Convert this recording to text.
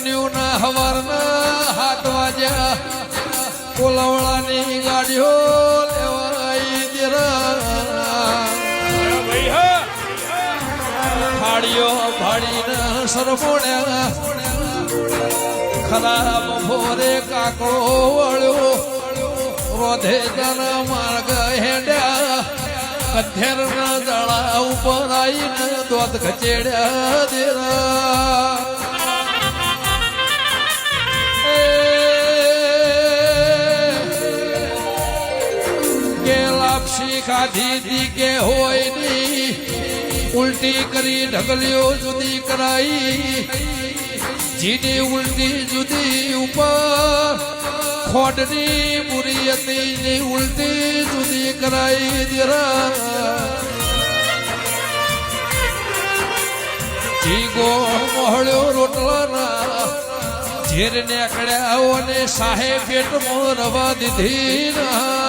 બન્યું ના હવારના 7 વાગ્યા કોલવડાની ગાડીઓ લેવાઈ ફાડીઓ ફાડીને સરમોડ્યા ખરાબ ભોરે કાકડો વળ્યો રોધે તના માર્ગ હેડ્યા કથેરના જળા ઉપર આવીને દોધ ખચેડ્યા દેરા કે લાપસી ખાધી દી કે હોય ની ઉલટી કરી ઢગલીઓ જુદી કરાઈ જીની ઉલટી જુદી ઉપર ખોડની બુરી હતી ઉલટી જુદી કરાઈ દેરા જીગો મોહળ્યો રોટલાના ઝેર નીકળ્યા અને સાહેબ પેટમાં રવા દીધી ના